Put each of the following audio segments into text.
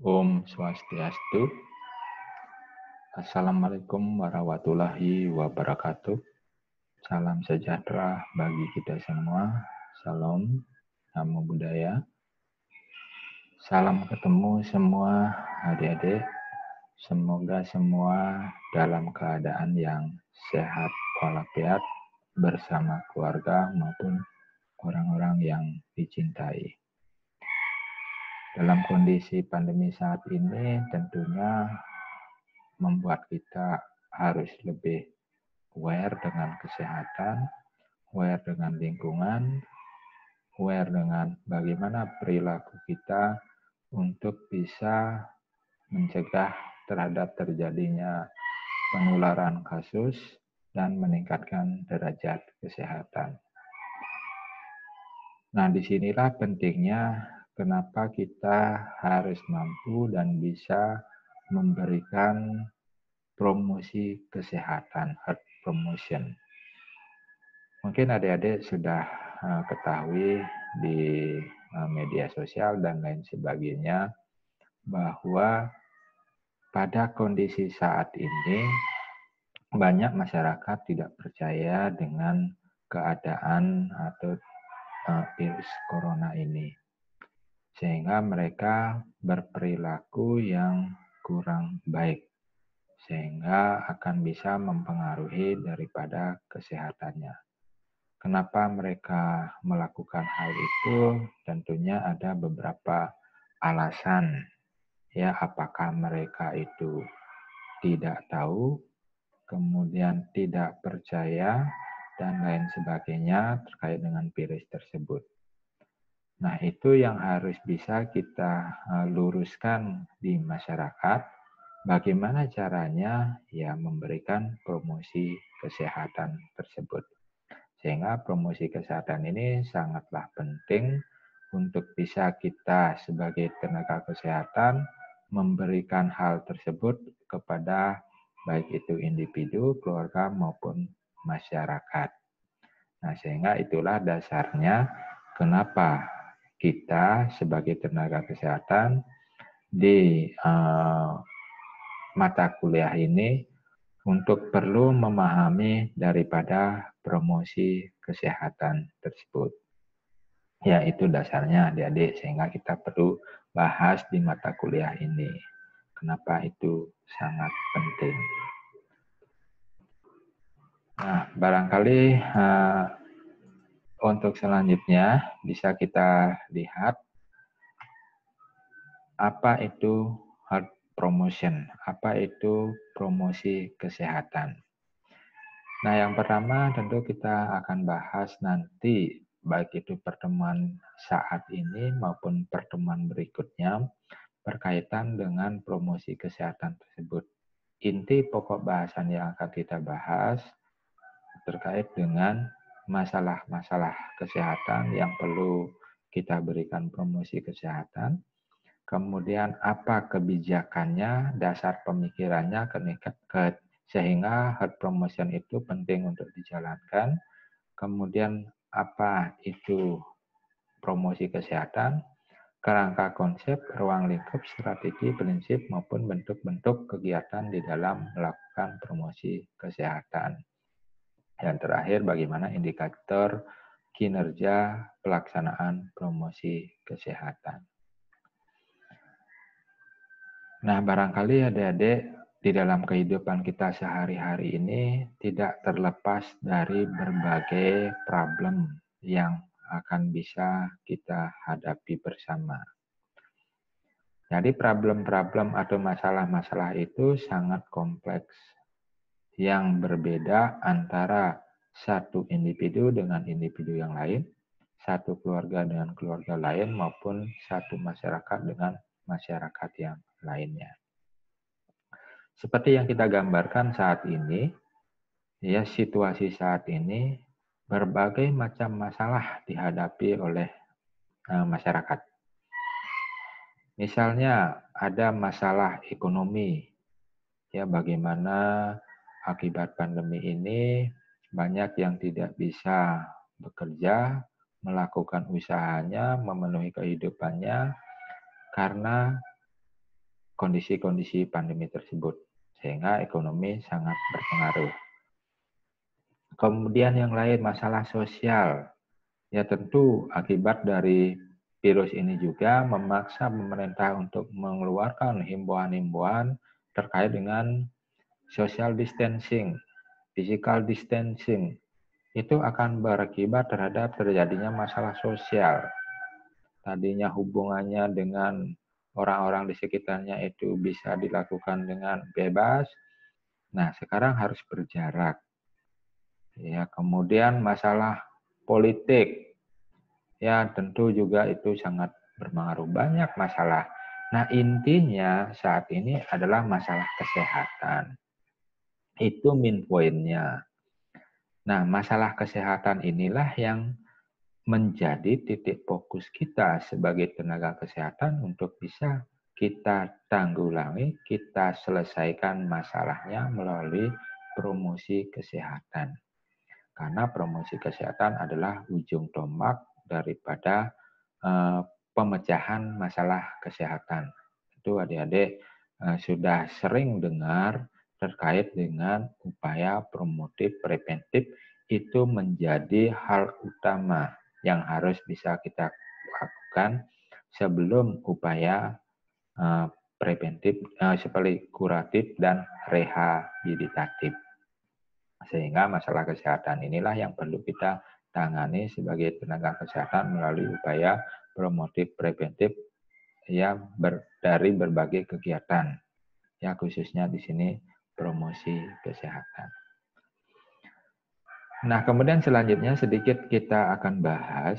Om Swastiastu. Assalamualaikum warahmatullahi wabarakatuh. Salam sejahtera bagi kita semua. Salam, namo buddhaya. Salam ketemu semua adik-adik. Semoga semua dalam keadaan yang sehat walafiat bersama keluarga maupun orang-orang yang dicintai. Dalam kondisi pandemi saat ini tentunya membuat kita harus lebih aware dengan kesehatan, aware dengan lingkungan, aware dengan bagaimana perilaku kita untuk bisa mencegah terhadap terjadinya penularan kasus dan meningkatkan derajat kesehatan. Nah, disinilah pentingnya kenapa kita harus mampu dan bisa memberikan promosi kesehatan, health promotion. Mungkin adik-adik sudah ketahui di media sosial dan lain sebagainya bahwa pada kondisi saat ini banyak masyarakat tidak percaya dengan keadaan atau virus corona ini. Sehingga mereka berperilaku yang kurang baik. Sehingga akan bisa mempengaruhi daripada kesehatannya. Kenapa mereka melakukan hal itu? Tentunya ada beberapa alasan. Ya, apakah mereka itu tidak tahu, kemudian tidak percaya, dan lain sebagainya terkait dengan virus tersebut. Nah, itu yang harus bisa kita luruskan di masyarakat. Bagaimana caranya? Ya, memberikan promosi kesehatan tersebut. Sehingga promosi kesehatan ini sangatlah penting untuk bisa kita sebagai tenaga kesehatan memberikan hal tersebut kepada baik itu individu, keluarga, maupun masyarakat. Nah, sehingga itulah dasarnya kenapa kita sebagai tenaga kesehatan di mata kuliah ini untuk perlu memahami daripada promosi kesehatan tersebut. Ya, itu dasarnya adik-adik, sehingga kita perlu bahas di mata kuliah ini. Kenapa itu sangat penting. Nah, barangkali untuk selanjutnya bisa kita lihat apa itu health promotion, apa itu promosi kesehatan. Nah, yang pertama tentu kita akan bahas nanti, baik itu pertemuan saat ini maupun pertemuan berikutnya, berkaitan dengan promosi kesehatan tersebut. Inti pokok bahasan yang akan kita bahas terkait dengan masalah-masalah kesehatan yang perlu kita berikan promosi kesehatan, kemudian apa kebijakannya, dasar pemikirannya, sehingga health promotion itu penting untuk dijalankan. Kemudian apa itu promosi kesehatan, kerangka konsep, ruang lingkup, strategi, prinsip, maupun bentuk-bentuk kegiatan di dalam melakukan promosi kesehatan. Dan terakhir, bagaimana indikator kinerja pelaksanaan promosi kesehatan. Nah, barangkali adik-adik di dalam kehidupan kita sehari-hari ini tidak terlepas dari berbagai problem yang akan bisa kita hadapi bersama. Jadi problem-problem atau masalah-masalah itu sangat kompleks yang berbeda antara satu individu dengan individu yang lain, satu keluarga dengan keluarga lain, maupun satu masyarakat dengan masyarakat yang lainnya. Seperti yang kita gambarkan saat ini, ya, situasi saat ini berbagai macam masalah dihadapi oleh masyarakat. Misalnya ada masalah ekonomi, ya, bagaimana akibat pandemi ini banyak yang tidak bisa bekerja, melakukan usahanya, memenuhi kehidupannya karena kondisi-kondisi pandemi tersebut, sehingga ekonomi sangat berpengaruh. Kemudian yang lain masalah sosial. Ya tentu akibat dari virus ini juga memaksa pemerintah untuk mengeluarkan himbauan-himbauan terkait dengan social distancing, physical distancing. Itu akan berakibat terhadap terjadinya masalah sosial. Tadinya hubungannya dengan orang-orang di sekitarnya itu bisa dilakukan dengan bebas. Nah, sekarang harus berjarak. Ya, kemudian masalah politik. Ya, tentu juga itu sangat berpengaruh, banyak masalah. Nah, intinya saat ini adalah masalah kesehatan. Itu main poinnya. Nah, masalah kesehatan inilah yang menjadi titik fokus kita sebagai tenaga kesehatan untuk bisa kita tanggulangi, kita selesaikan masalahnya melalui promosi kesehatan. Karena promosi kesehatan adalah ujung tombak daripada pemecahan masalah kesehatan. Itu adik-adik sudah sering dengar terkait dengan upaya promotif preventif, itu menjadi hal utama yang harus bisa kita lakukan sebelum upaya preventif seperti kuratif dan rehabilitatif. Sehingga masalah kesehatan inilah yang perlu kita tangani sebagai tenaga kesehatan melalui upaya promotif preventif ya dari berbagai kegiatan. Ya khususnya di sini promosi kesehatan. Nah, kemudian selanjutnya sedikit kita akan bahas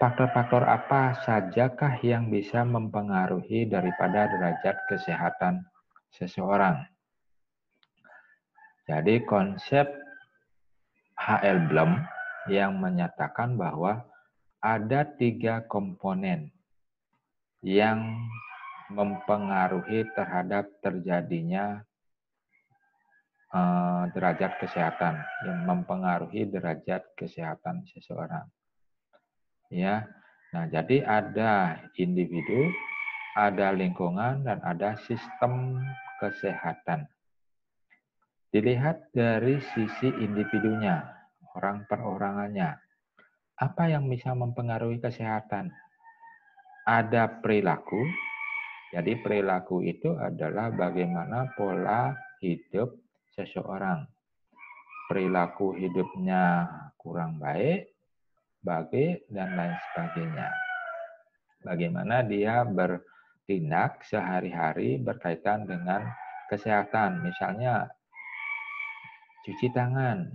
faktor-faktor apa sajakah yang bisa mempengaruhi daripada derajat kesehatan seseorang. Jadi konsep H.L. Blum yang menyatakan bahwa ada 3 komponen yang mempengaruhi terhadap terjadinya derajat kesehatan, yang mempengaruhi derajat kesehatan seseorang. Ya, nah jadi ada individu, ada lingkungan, dan ada sistem kesehatan. Dilihat dari sisi individunya, orang perorangannya. Apa yang bisa mempengaruhi kesehatan? Ada perilaku. Jadi perilaku itu adalah bagaimana pola hidup seseorang. Perilaku hidupnya kurang baik, dan lain sebagainya. Bagaimana dia bertindak sehari-hari berkaitan dengan kesehatan. Misalnya cuci tangan,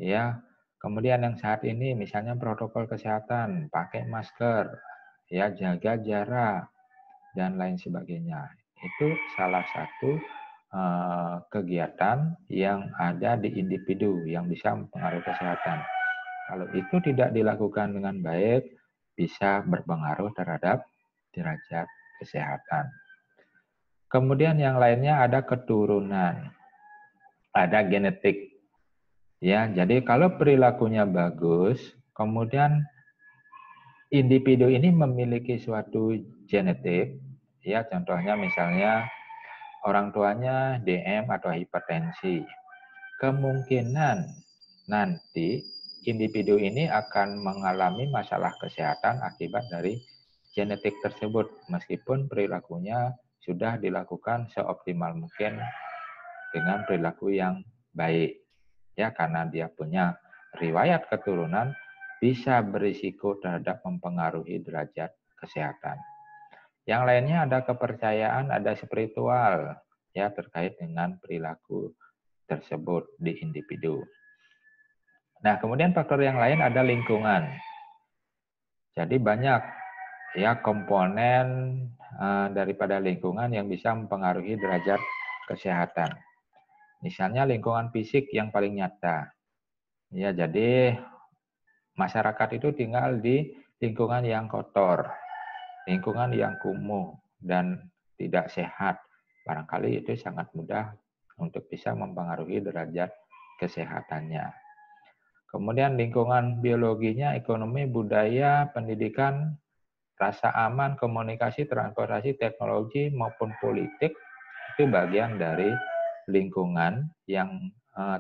ya. Kemudian yang saat ini misalnya protokol kesehatan, pakai masker, ya, jaga jarak dan lain sebagainya. Itu salah satu kegiatan yang ada di individu yang bisa mempengaruhi kesehatan. Kalau itu tidak dilakukan dengan baik, bisa berpengaruh terhadap derajat kesehatan. Kemudian yang lainnya ada keturunan, ada genetik. Ya, jadi kalau perilakunya bagus, kemudian individu ini memiliki suatu genetik, ya contohnya misalnya orang tuanya DM atau hipertensi. Kemungkinan nanti individu ini akan mengalami masalah kesehatan akibat dari genetik tersebut, meskipun perilakunya sudah dilakukan seoptimal mungkin dengan perilaku yang baik. Ya, karena dia punya riwayat keturunan, bisa berisiko terhadap mempengaruhi derajat kesehatan. Yang lainnya ada kepercayaan, ada spiritual, ya terkait dengan perilaku tersebut di individu. Nah, kemudian faktor yang lain ada lingkungan. Jadi banyak ya komponen daripada lingkungan yang bisa mempengaruhi derajat kesehatan. Misalnya lingkungan fisik yang paling nyata. Ya, jadi masyarakat itu tinggal di lingkungan yang kotor, lingkungan yang kumuh dan tidak sehat. Barangkali itu sangat mudah untuk bisa mempengaruhi derajat kesehatannya. Kemudian lingkungan biologinya, ekonomi, budaya, pendidikan, rasa aman, komunikasi, transportasi, teknologi, maupun politik, itu bagian dari lingkungan yang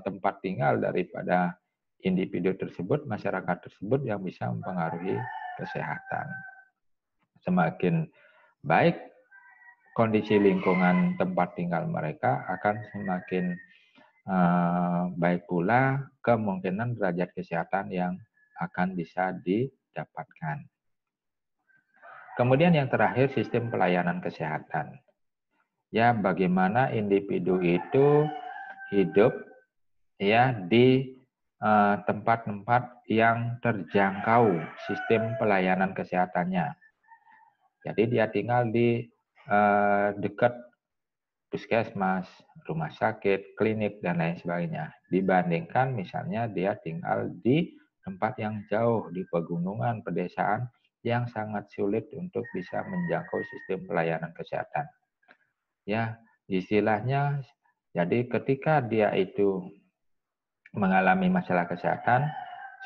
tempat tinggal daripada individu tersebut, masyarakat tersebut yang bisa mempengaruhi kesehatan. Semakin baik kondisi lingkungan tempat tinggal mereka, akan semakin baik pula kemungkinan derajat kesehatan yang akan bisa didapatkan. Kemudian yang terakhir, sistem pelayanan kesehatan. Ya, bagaimana individu itu hidup ya di tempat-tempat yang terjangkau sistem pelayanan kesehatannya. Jadi dia tinggal di dekat puskesmas, rumah sakit, klinik, dan lain sebagainya. Dibandingkan misalnya dia tinggal di tempat yang jauh, di pegunungan, pedesaan, yang sangat sulit untuk bisa menjangkau sistem pelayanan kesehatan. Ya, istilahnya, jadi ketika dia itu mengalami masalah kesehatan,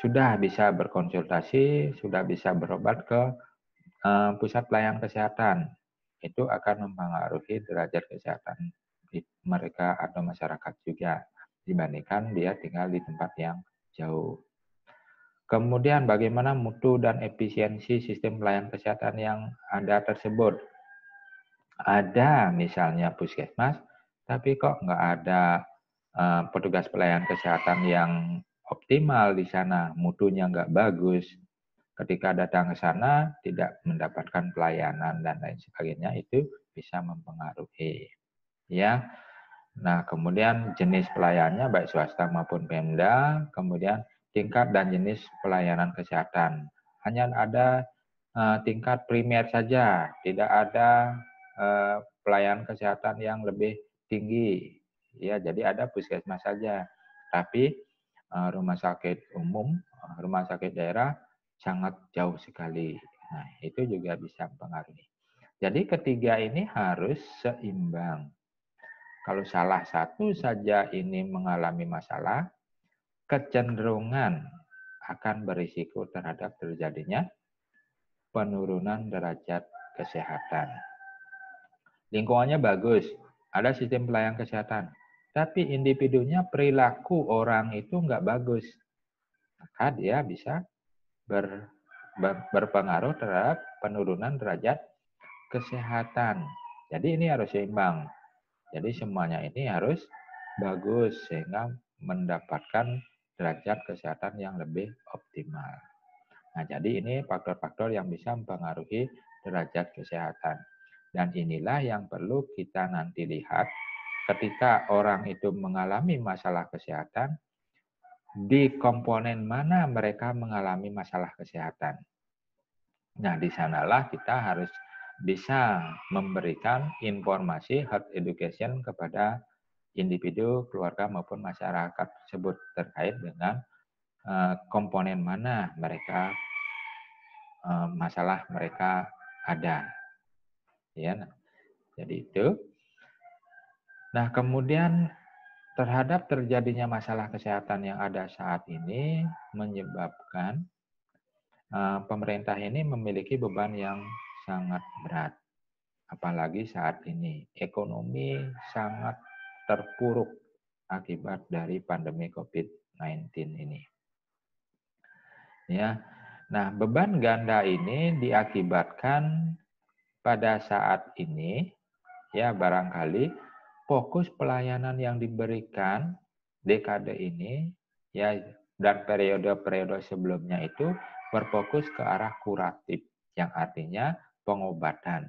sudah bisa berkonsultasi, sudah bisa berobat ke pusat pelayanan kesehatan. Itu akan mempengaruhi derajat kesehatan mereka atau masyarakat juga, dibandingkan dia tinggal di tempat yang jauh. Kemudian bagaimana mutu dan efisiensi sistem pelayanan kesehatan yang ada tersebut. Ada misalnya puskesmas, tapi kok nggak ada petugas pelayanan kesehatan yang optimal di sana, mutunya nggak bagus. Ketika datang ke sana tidak mendapatkan pelayanan dan lain sebagainya, itu bisa mempengaruhi. Ya, nah kemudian jenis pelayanannya baik swasta maupun Pemda, kemudian tingkat dan jenis pelayanan kesehatan. Hanya ada tingkat primer saja, tidak ada pelayanan kesehatan yang lebih tinggi. Ya, jadi ada puskesmas saja. Tapi rumah sakit umum, rumah sakit daerah sangat jauh sekali. Nah, itu juga bisa mempengaruhi. Jadi ketiga ini harus seimbang. Kalau salah satu saja ini mengalami masalah, kecenderungan akan berisiko terhadap terjadinya penurunan derajat kesehatan. Lingkungannya bagus, ada sistem pelayanan kesehatan, tapi individunya perilaku orang itu nggak bagus, maka dia bisa berpengaruh terhadap penurunan derajat kesehatan. Jadi ini harus seimbang. Jadi semuanya ini harus bagus sehingga mendapatkan derajat kesehatan yang lebih optimal. Nah, jadi ini faktor-faktor yang bisa mempengaruhi derajat kesehatan. Dan inilah yang perlu kita nanti lihat ketika orang itu mengalami masalah kesehatan, di komponen mana mereka mengalami masalah kesehatan. Nah, di sanalah kita harus bisa memberikan informasi health education kepada individu, keluarga maupun masyarakat tersebut terkait dengan komponen mana mereka masalah mereka ada. Ya, nah, jadi itu. Nah, kemudian terhadap terjadinya masalah kesehatan yang ada saat ini menyebabkan pemerintah ini memiliki beban yang sangat berat. Apalagi saat ini ekonomi sangat terpuruk akibat dari pandemi COVID-19 ini. Ya. Nah, beban ganda ini diakibatkan pada saat ini ya barangkali fokus pelayanan yang diberikan dekade ini ya dan periode-periode sebelumnya itu berfokus ke arah kuratif yang artinya pengobatan.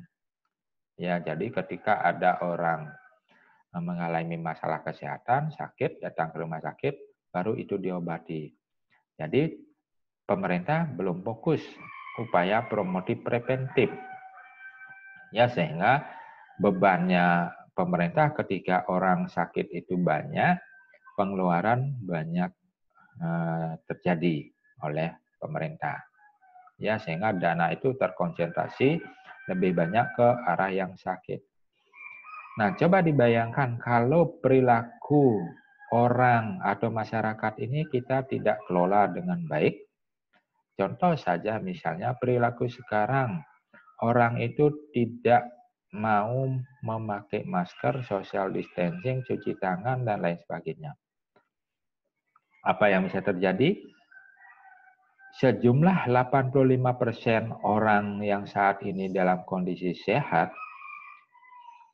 Ya, jadi ketika ada orang mengalami masalah kesehatan, sakit, datang ke rumah sakit, baru itu diobati. Jadi pemerintah belum fokus upaya promotif preventif. Ya, sehingga bebannya pemerintah ketika orang sakit itu banyak, pengeluaran banyak terjadi oleh pemerintah. Ya, sehingga dana itu terkonsentrasi lebih banyak ke arah yang sakit. Nah, coba dibayangkan kalau perilaku orang atau masyarakat ini kita tidak kelola dengan baik. Contoh saja misalnya perilaku sekarang, orang itu tidak mau memakai masker, social distancing, cuci tangan, dan lain sebagainya. Apa yang bisa terjadi? Sejumlah 85% orang yang saat ini dalam kondisi sehat,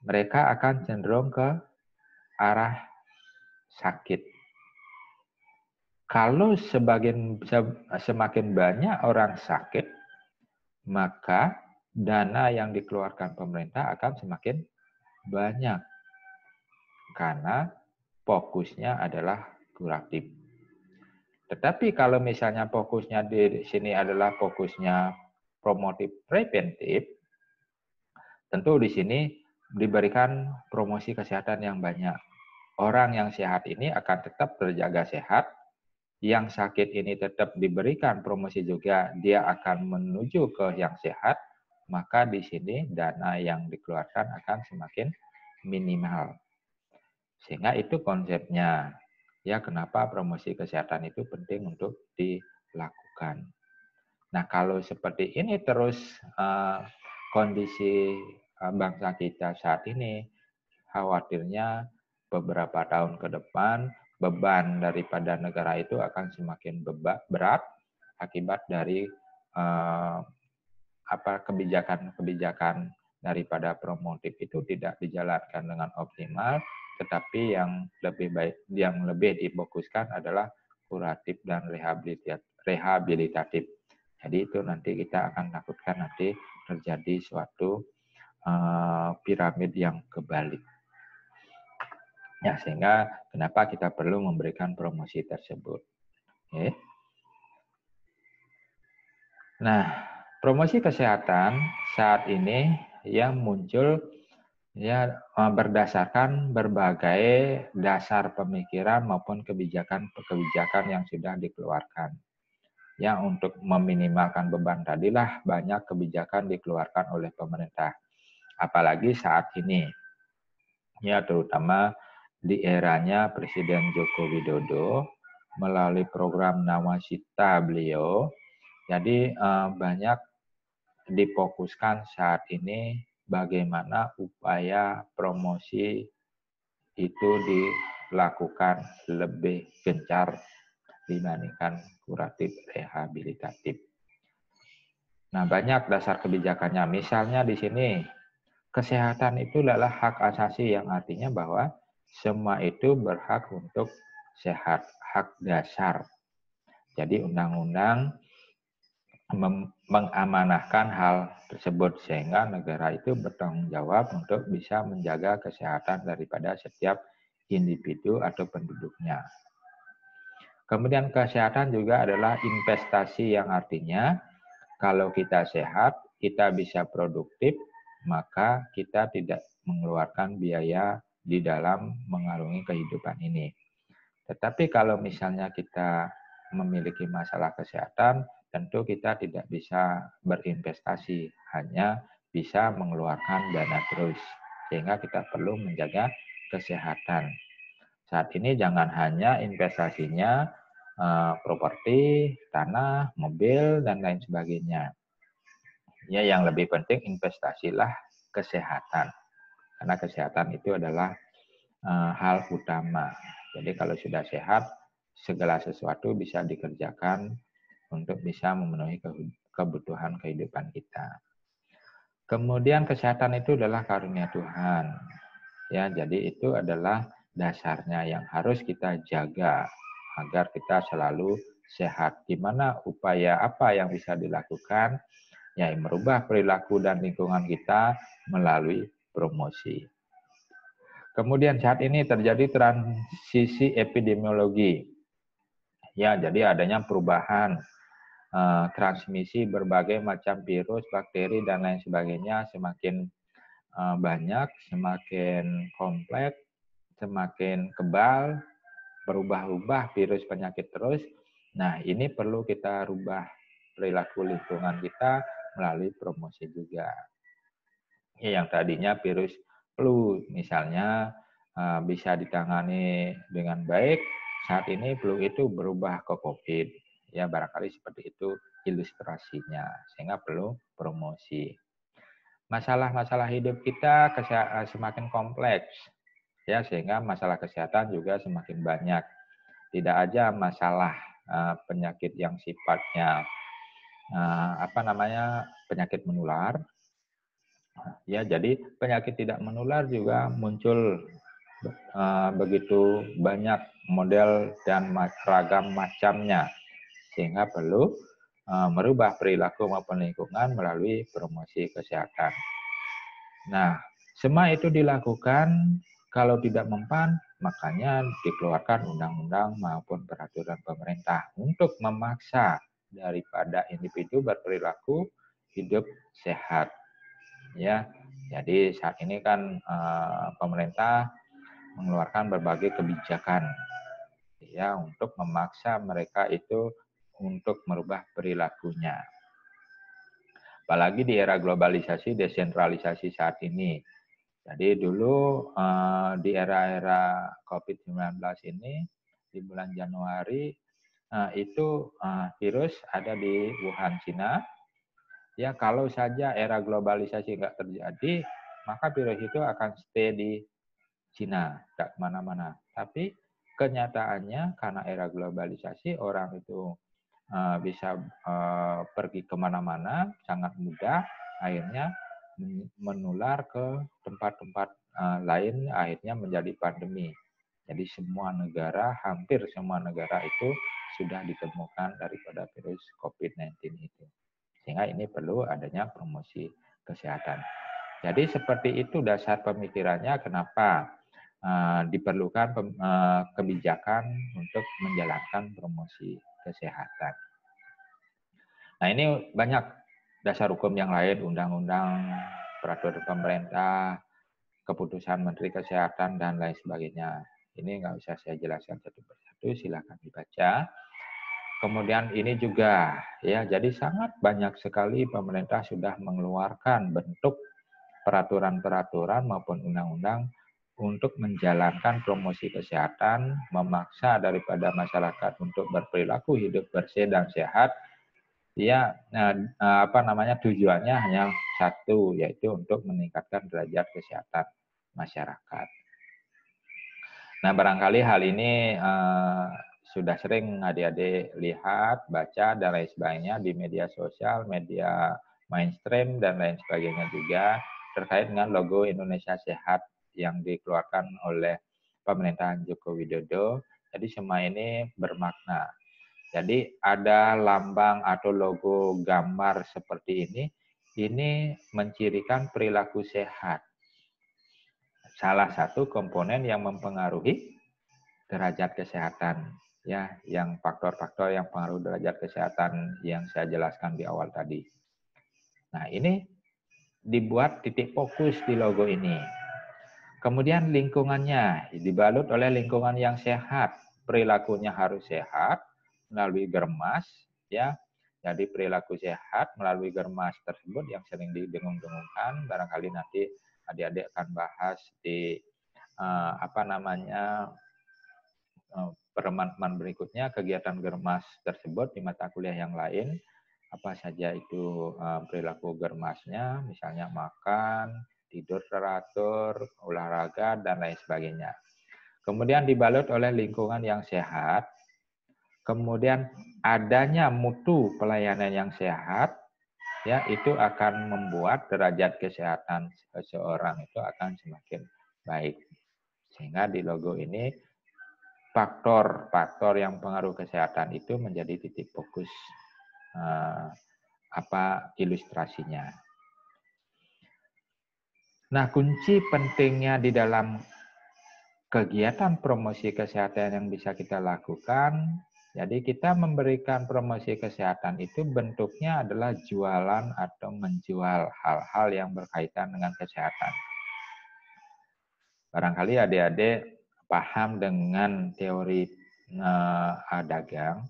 mereka akan cenderung ke arah sakit. Kalau semakin banyak orang sakit, maka dana yang dikeluarkan pemerintah akan semakin banyak. Karena fokusnya adalah kuratif. Tetapi kalau misalnya fokusnya di sini adalah fokusnya promotif preventif, tentu di sini diberikan promosi kesehatan yang banyak. Orang yang sehat ini akan tetap terjaga sehat, yang sakit ini tetap diberikan promosi juga, dia akan menuju ke yang sehat, maka di sini dana yang dikeluarkan akan semakin minimal. Sehingga itu konsepnya. Ya, kenapa promosi kesehatan itu penting untuk dilakukan. Nah, kalau seperti ini terus kondisi bangsa kita saat ini, khawatirnya beberapa tahun ke depan beban daripada negara itu akan semakin berat akibat dari kebijakan-kebijakan daripada promotif itu tidak dijalankan dengan optimal, tetapi yang lebih difokuskan adalah kuratif dan rehabilitatif. Jadi itu nanti kita akan takutkan nanti terjadi suatu piramid yang kebalik. Ya, sehingga kenapa kita perlu memberikan promosi tersebut. Okay. Nah, promosi kesehatan saat ini yang muncul ya berdasarkan berbagai dasar pemikiran maupun kebijakan yang sudah dikeluarkan. Ya, untuk meminimalkan beban tadilah banyak kebijakan dikeluarkan oleh pemerintah. Apalagi saat ini. Ya, terutama di eranya Presiden Joko Widodo melalui program Nawacita beliau. Jadi banyak difokuskan saat ini bagaimana upaya promosi itu dilakukan lebih gencar dibandingkan kuratif rehabilitatif. Nah, banyak dasar kebijakannya. Misalnya di sini, kesehatan itu adalah hak asasi yang artinya bahwa semua itu berhak untuk sehat, hak dasar. Jadi undang-undang mengamanahkan hal tersebut sehingga negara itu bertanggung jawab untuk bisa menjaga kesehatan daripada setiap individu atau penduduknya. Kemudian kesehatan juga adalah investasi yang artinya kalau kita sehat, kita bisa produktif, maka kita tidak mengeluarkan biaya di dalam mengarungi kehidupan ini. Tetapi kalau misalnya kita memiliki masalah kesehatan, tentu kita tidak bisa berinvestasi, hanya bisa mengeluarkan dana terus. Sehingga kita perlu menjaga kesehatan. Saat ini jangan hanya investasinya properti, tanah, mobil, dan lain sebagainya. Ya, yang lebih penting investasilah kesehatan. Karena kesehatan itu adalah hal utama. Jadi kalau sudah sehat, segala sesuatu bisa dikerjakan untuk bisa memenuhi kebutuhan kehidupan kita. Kemudian kesehatan itu adalah karunia Tuhan. Ya, jadi itu adalah dasarnya yang harus kita jaga agar kita selalu sehat. Gimana upaya apa yang bisa dilakukan? Ya, merubah perilaku dan lingkungan kita melalui promosi. Kemudian saat ini terjadi transisi epidemiologi. Ya, jadi adanya perubahan transmisi berbagai macam virus, bakteri, dan lain sebagainya semakin banyak, semakin kompleks, semakin kebal, berubah-ubah virus penyakit terus. Nah, ini perlu kita rubah perilaku lingkungan kita melalui promosi juga. Yang tadinya virus flu misalnya bisa ditangani dengan baik, saat ini flu itu berubah ke COVID. Ya, barangkali seperti itu ilustrasinya, sehingga perlu promosi. masalah-masalah hidup kita semakin kompleks, ya, sehingga masalah kesehatan juga semakin banyak. Tidak aja masalah penyakit yang sifatnya penyakit menular, ya, jadi penyakit tidak menular juga muncul begitu banyak model dan ragam macamnya, sehingga perlu merubah perilaku maupun lingkungan melalui promosi kesehatan. Nah, semua itu dilakukan kalau tidak mempan, makanya dikeluarkan undang-undang maupun peraturan pemerintah untuk memaksa daripada individu berperilaku hidup sehat. Ya, jadi saat ini kan pemerintah mengeluarkan berbagai kebijakan, ya, untuk memaksa mereka itu untuk merubah perilakunya. Apalagi di era globalisasi, desentralisasi saat ini. Jadi dulu di era-era COVID-19 ini, di bulan Januari, itu virus ada di Wuhan, Cina. Ya, kalau saja era globalisasi nggak terjadi, maka virus itu akan stay di Cina, nggak kemana-mana. Tapi kenyataannya karena era globalisasi, orang itu bisa pergi kemana-mana sangat mudah, akhirnya menular ke tempat-tempat lain, akhirnya menjadi pandemi. Jadi hampir semua negara itu sudah ditemukan daripada virus COVID-19 itu. Sehingga ini perlu adanya promosi kesehatan. Jadi seperti itu dasar pemikirannya kenapa diperlukan kebijakan untuk menjalankan promosi kesehatan. Nah, ini banyak dasar hukum yang lain, undang-undang, peraturan pemerintah, keputusan Menteri Kesehatan, dan lain sebagainya. Ini nggak usah saya jelaskan satu persatu, silakan dibaca. Kemudian ini juga, ya, jadi sangat banyak sekali pemerintah sudah mengeluarkan bentuk peraturan-peraturan maupun undang-undang untuk menjalankan promosi kesehatan, memaksa daripada masyarakat untuk berperilaku hidup bersih dan sehat. Ya, tujuannya hanya satu, yaitu untuk meningkatkan derajat kesehatan masyarakat. Nah, barangkali hal ini sudah sering adik-adik lihat, baca, dan lain sebagainya di media sosial, media mainstream, dan lain sebagainya juga terkait dengan logo Indonesia Sehat yang dikeluarkan oleh pemerintahan Joko Widodo. Jadi semua ini bermakna. Jadi ada lambang atau logo gambar seperti ini mencirikan perilaku sehat. Salah satu komponen yang mempengaruhi derajat kesehatan, ya, yang faktor-faktor yang pengaruh derajat kesehatan yang saya jelaskan di awal tadi. Nah, ini dibuat titik fokus di logo ini. Kemudian lingkungannya dibalut oleh lingkungan yang sehat, perilakunya harus sehat melalui germas, ya. Jadi perilaku sehat melalui germas tersebut yang sering didengung-dengungkan, barangkali nanti adik-adik akan bahas di pertemuan berikutnya kegiatan germas tersebut di mata kuliah yang lain, apa saja itu perilaku germasnya, misalnya makan, tidur teratur, olahraga, dan lain sebagainya. Kemudian dibalut oleh lingkungan yang sehat, kemudian adanya mutu pelayanan yang sehat, ya, itu akan membuat derajat kesehatan seseorang itu akan semakin baik. Sehingga di logo ini faktor-faktor yang pengaruh kesehatan itu menjadi titik fokus ilustrasinya. Nah, kunci pentingnya di dalam kegiatan promosi kesehatan yang bisa kita lakukan, jadi kita memberikan promosi kesehatan itu bentuknya adalah jualan atau menjual hal-hal yang berkaitan dengan kesehatan. Barangkali adik-adik paham dengan teori dagang,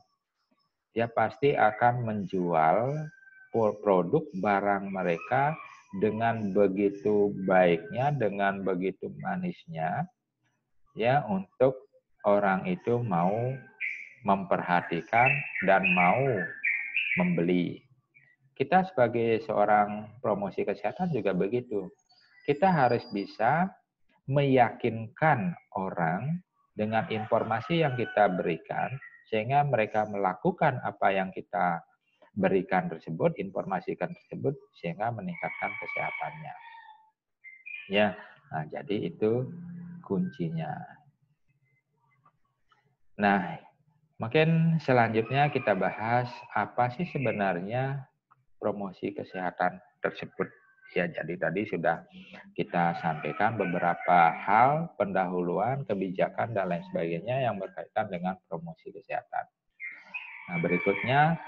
dia pasti akan menjual produk barang mereka dengan begitu baiknya, dengan begitu manisnya, ya, untuk orang itu mau memperhatikan dan mau membeli. kita sebagai seorang promosi kesehatan juga begitu. Kita harus bisa meyakinkan orang dengan informasi yang kita berikan, sehingga mereka melakukan apa yang kita berikan tersebut, informasikan tersebut, sehingga meningkatkan kesehatannya. Ya, nah, jadi itu kuncinya. Nah, mungkin selanjutnya kita bahas apa sih sebenarnya promosi kesehatan tersebut. Ya, jadi tadi sudah kita sampaikan beberapa hal, pendahuluan, kebijakan, dan lain sebagainya yang berkaitan dengan promosi kesehatan. Nah, berikutnya,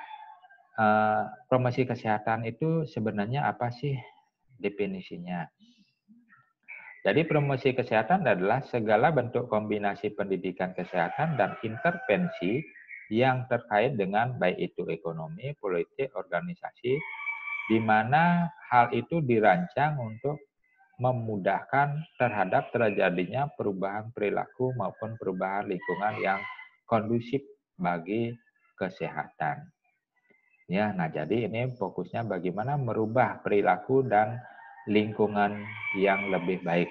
promosi kesehatan itu sebenarnya apa sih definisinya? Jadi promosi kesehatan adalah segala bentuk kombinasi pendidikan kesehatan dan intervensi yang terkait dengan baik itu ekonomi, politik, organisasi, di mana hal itu dirancang untuk memudahkan terhadap terjadinya perubahan perilaku maupun perubahan lingkungan yang kondusif bagi kesehatan. Ya, nah jadi ini fokusnya bagaimana merubah perilaku dan lingkungan yang lebih baik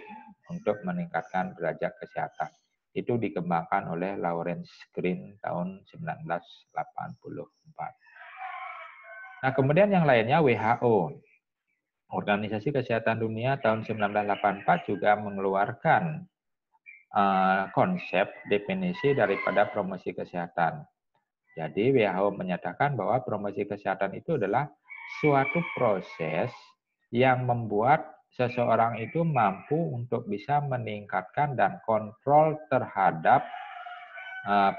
untuk meningkatkan derajat kesehatan. Itu dikembangkan oleh Lawrence Green tahun 1984. Nah, kemudian yang lainnya WHO. Organisasi Kesehatan Dunia tahun 1984 juga mengeluarkan konsep definisi daripada promosi kesehatan. Jadi WHO menyatakan bahwa promosi kesehatan itu adalah suatu proses yang membuat seseorang itu mampu untuk bisa meningkatkan dan kontrol terhadap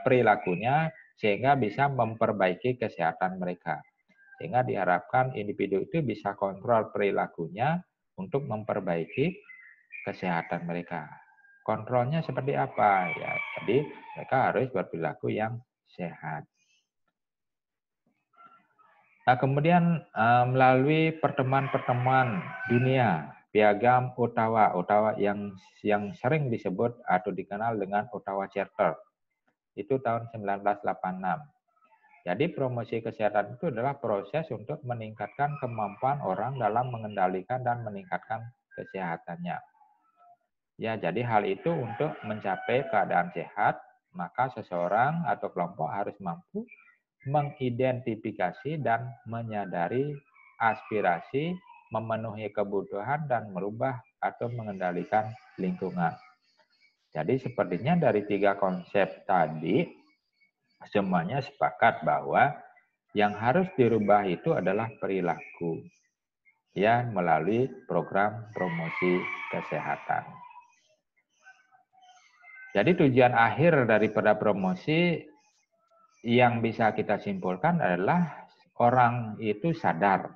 perilakunya sehingga bisa memperbaiki kesehatan mereka. Sehingga diharapkan individu itu bisa kontrol perilakunya untuk memperbaiki kesehatan mereka. Kontrolnya seperti apa? Ya, jadi mereka harus berperilaku yang sehat. Nah, kemudian melalui pertemuan-pertemuan dunia, Piagam Ottawa yang sering disebut atau dikenal dengan Ottawa Charter, itu tahun 1986. Jadi promosi kesehatan itu adalah proses untuk meningkatkan kemampuan orang dalam mengendalikan dan meningkatkan kesehatannya. Ya, jadi hal itu untuk mencapai keadaan sehat, maka seseorang atau kelompok harus mampu mengidentifikasi dan menyadari aspirasi, memenuhi kebutuhan, dan merubah atau mengendalikan lingkungan. Jadi sepertinya dari 3 konsep tadi, semuanya sepakat bahwa yang harus dirubah itu adalah perilaku, ya, melalui program promosi kesehatan. Jadi tujuan akhir daripada promosi yang bisa kita simpulkan adalah orang itu sadar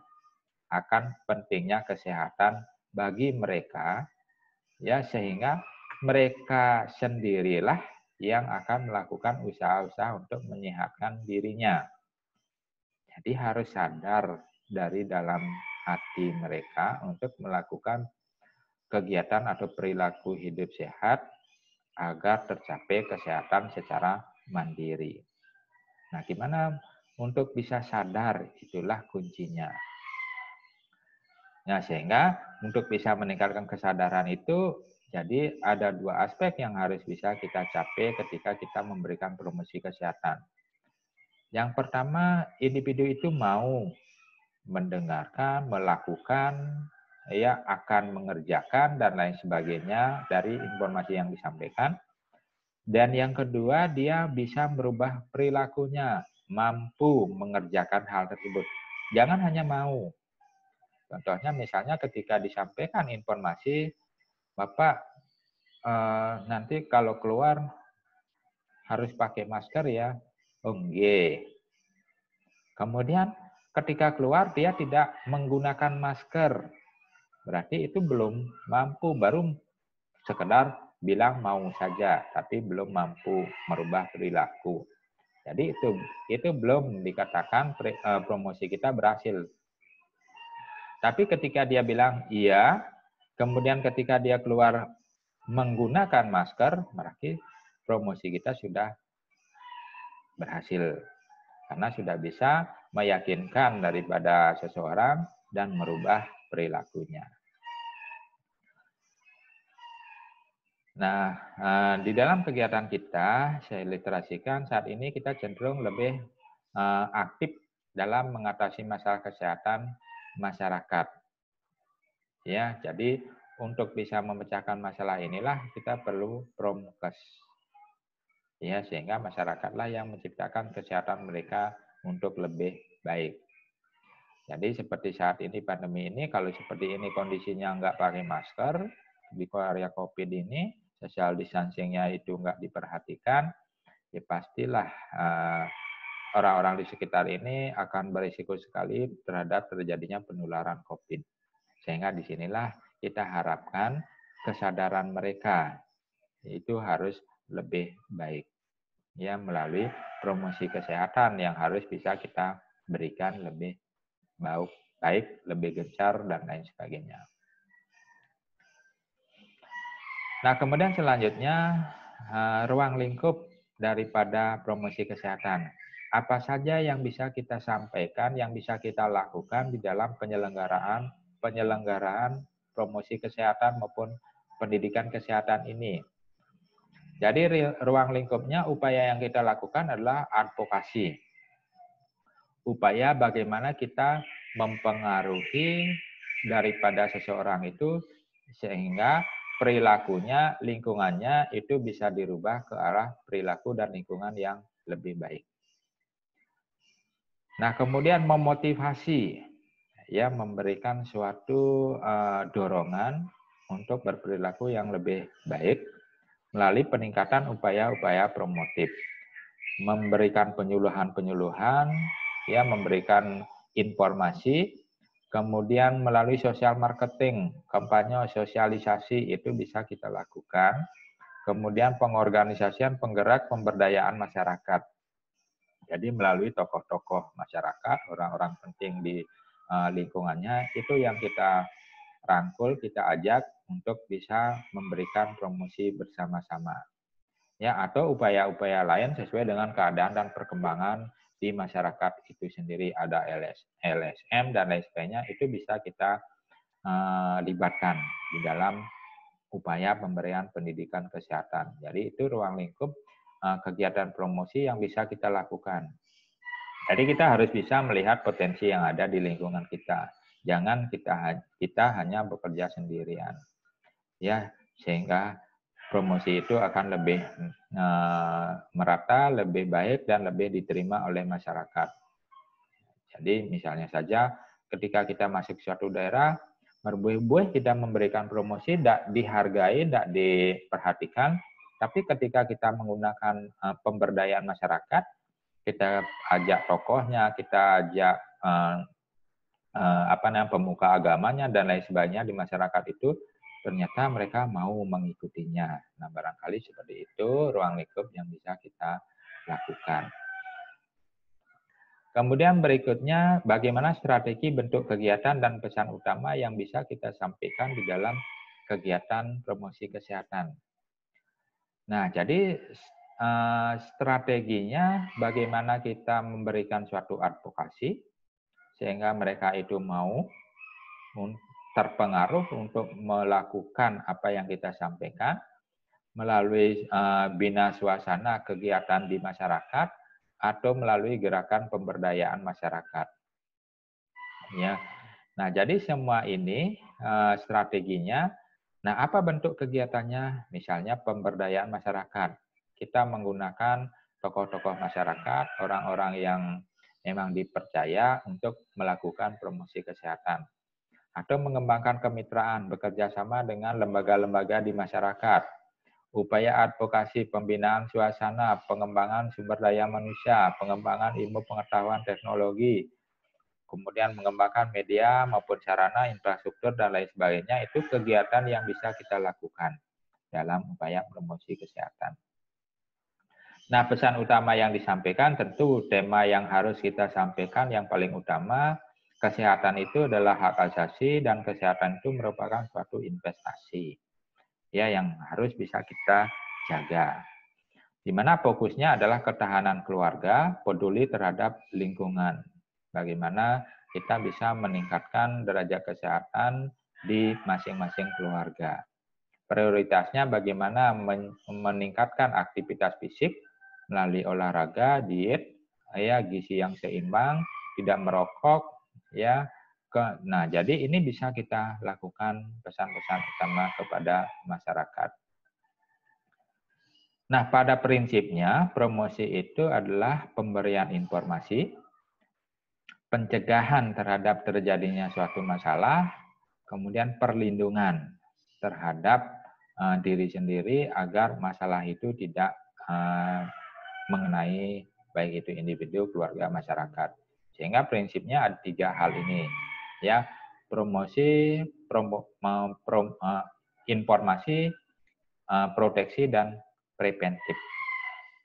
akan pentingnya kesehatan bagi mereka, ya, sehingga mereka sendirilah yang akan melakukan usaha-usaha untuk menyehatkan dirinya. Jadi harus sadar dari dalam hati mereka untuk melakukan kegiatan atau perilaku hidup sehat agar tercapai kesehatan secara mandiri. Nah, gimana untuk bisa sadar? Itulah kuncinya. Nah, sehingga untuk bisa meningkatkan kesadaran itu, jadi ada 2 aspek yang harus bisa kita capai ketika kita memberikan promosi kesehatan. Yang pertama, individu itu mau mendengarkan, melakukan, ya, akan mengerjakan, dan lain sebagainya dari informasi yang disampaikan. Dan yang kedua, dia bisa merubah perilakunya, mampu mengerjakan hal tersebut. Jangan hanya mau. Contohnya misalnya ketika disampaikan informasi, Bapak nanti kalau keluar harus pakai masker ya. Oh, nggih. Kemudian ketika keluar dia tidak menggunakan masker. Berarti itu belum mampu, baru sekedar bilang mau saja, tapi belum mampu merubah perilaku. Jadi itu belum dikatakan promosi kita berhasil. Tapi ketika dia bilang iya, kemudian ketika dia keluar menggunakan masker, berarti promosi kita sudah berhasil. Karena sudah bisa meyakinkan daripada seseorang dan merubah perilakunya. Nah, di dalam kegiatan kita, saya literasikan saat ini kita cenderung lebih aktif dalam mengatasi masalah kesehatan masyarakat. Ya, jadi untuk bisa memecahkan masalah inilah kita perlu promkes. Ya, sehingga masyarakatlah yang menciptakan kesehatan mereka untuk lebih baik. Jadi seperti saat ini pandemi ini, kalau seperti ini kondisinya nggak pakai masker, di area COVID ini, social distancing-nya itu nggak diperhatikan, ya pastilah orang-orang di sekitar ini akan berisiko sekali terhadap terjadinya penularan COVID. Sehingga disinilah kita harapkan kesadaran mereka itu harus lebih baik. Ya, melalui promosi kesehatan yang harus bisa kita berikan lebih baik, lebih gencar, dan lain sebagainya. Nah, kemudian selanjutnya, ruang lingkup daripada promosi kesehatan. Apa saja yang bisa kita sampaikan, yang bisa kita lakukan di dalam penyelenggaraan promosi kesehatan maupun pendidikan kesehatan ini. Jadi ruang lingkupnya, upaya yang kita lakukan adalah advokasi. Upaya bagaimana kita mempengaruhi daripada seseorang itu sehingga perilakunya, lingkungannya itu bisa dirubah ke arah perilaku dan lingkungan yang lebih baik. Nah, kemudian memotivasi, ya, memberikan suatu dorongan untuk berperilaku yang lebih baik melalui peningkatan upaya-upaya promotif, memberikan penyuluhan-penyuluhan, ya, memberikan informasi, kemudian melalui sosial marketing, kampanye sosialisasi itu bisa kita lakukan, kemudian pengorganisasian penggerak pemberdayaan masyarakat. Jadi melalui tokoh-tokoh masyarakat, orang-orang penting di lingkungannya, itu yang kita rangkul, kita ajak untuk bisa memberikan promosi bersama-sama. Ya, atau upaya-upaya lain sesuai dengan keadaan dan perkembangan di masyarakat itu sendiri. Ada LSM dan lain sebagainya, itu bisa kita libatkan di dalam upaya pemberian pendidikan kesehatan. Jadi itu ruang lingkup kegiatan promosi yang bisa kita lakukan. Jadi kita harus bisa melihat potensi yang ada di lingkungan kita. Jangan kita hanya bekerja sendirian. Ya, sehingga promosi itu akan lebih merata, lebih baik, dan lebih diterima oleh masyarakat. Jadi misalnya saja ketika kita masuk suatu daerah, berbuih-buih kita memberikan promosi, tidak dihargai, tidak diperhatikan, tapi ketika kita menggunakan pemberdayaan masyarakat, kita ajak tokohnya, kita ajak pemuka agamanya dan lain sebagainya di masyarakat itu, ternyata mereka mau mengikutinya. Nah, barangkali seperti itu ruang lingkup yang bisa kita lakukan. Kemudian berikutnya, bagaimana strategi bentuk kegiatan dan pesan utama yang bisa kita sampaikan di dalam kegiatan promosi kesehatan. Nah, jadi strateginya bagaimana kita memberikan suatu advokasi sehingga mereka itu mau terpengaruh untuk melakukan apa yang kita sampaikan melalui bina suasana kegiatan di masyarakat atau melalui gerakan pemberdayaan masyarakat. Ya. Nah, jadi semua ini strateginya. Nah, apa bentuk kegiatannya? Misalnya pemberdayaan masyarakat. Kita menggunakan tokoh-tokoh masyarakat, orang-orang yang memang dipercaya untuk melakukan promosi kesehatan. Atau mengembangkan kemitraan, bekerja sama dengan lembaga-lembaga di masyarakat. Upaya advokasi, pembinaan suasana, pengembangan sumber daya manusia, pengembangan ilmu pengetahuan teknologi, kemudian mengembangkan media maupun sarana, infrastruktur, dan lain sebagainya, itu kegiatan yang bisa kita lakukan dalam upaya promosi kesehatan. Nah, pesan utama yang disampaikan tentu tema yang harus kita sampaikan yang paling utama, kesehatan itu adalah hak asasi dan kesehatan itu merupakan suatu investasi ya yang harus bisa kita jaga. Di mana fokusnya adalah ketahanan keluarga, peduli terhadap lingkungan. bagaimana kita bisa meningkatkan derajat kesehatan di masing-masing keluarga. Prioritasnya bagaimana meningkatkan aktivitas fisik melalui olahraga, diet, ya, gizi yang seimbang, tidak merokok, ya. Nah, jadi ini bisa kita lakukan pesan-pesan utama kepada masyarakat. Nah, pada prinsipnya promosi itu adalah pemberian informasi, pencegahan terhadap terjadinya suatu masalah, kemudian perlindungan terhadap diri sendiri agar masalah itu tidak mengenai baik itu individu, keluarga, masyarakat. Sehingga prinsipnya ada 3 hal ini, ya, promosi, informasi, proteksi dan preventif.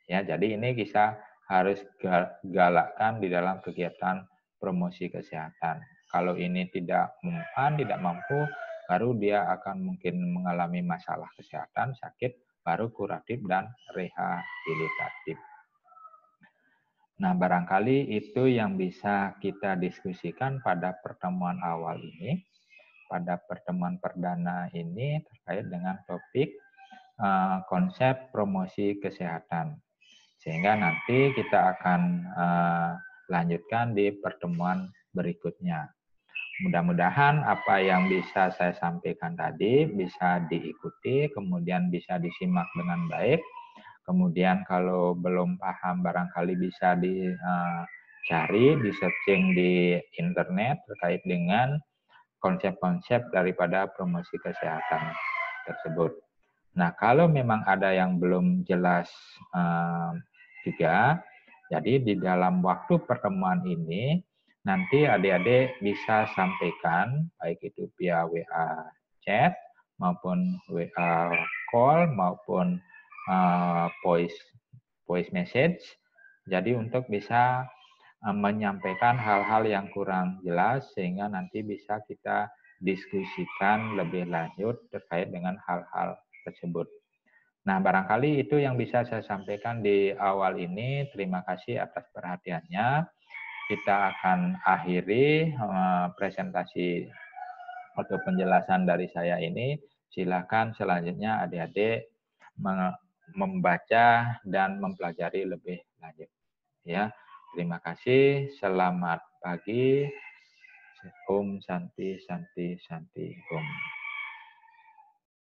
Ya, jadi ini kita harus galakkan di dalam kegiatan promosi kesehatan. Kalau ini tidak mempan, tidak mampu, baru dia akan mungkin mengalami masalah kesehatan, sakit, baru kuratif dan rehabilitatif. Nah, barangkali itu yang bisa kita diskusikan pada pertemuan awal ini, pada pertemuan perdana ini terkait dengan topik konsep promosi kesehatan. Sehingga nanti kita akan lanjutkan di pertemuan berikutnya. Mudah-mudahan apa yang bisa saya sampaikan tadi bisa diikuti, kemudian bisa disimak dengan baik. Kemudian kalau belum paham barangkali bisa dicari, di searching di internet terkait dengan konsep-konsep daripada promosi kesehatan tersebut. Nah, kalau memang ada yang belum jelas juga, jadi di dalam waktu pertemuan ini nanti adik-adik bisa sampaikan baik itu via WA chat maupun WA call maupun voice message. Jadi untuk bisa menyampaikan hal-hal yang kurang jelas sehingga nanti bisa kita diskusikan lebih lanjut terkait dengan hal-hal tersebut. Nah, barangkali itu yang bisa saya sampaikan di awal ini. Terima kasih atas perhatiannya. Kita akan akhiri presentasi atau penjelasan dari saya ini. Silakan selanjutnya adik-adik membaca dan mempelajari lebih lanjut. Ya, terima kasih. Selamat pagi. Om Santi Santi Santi Om.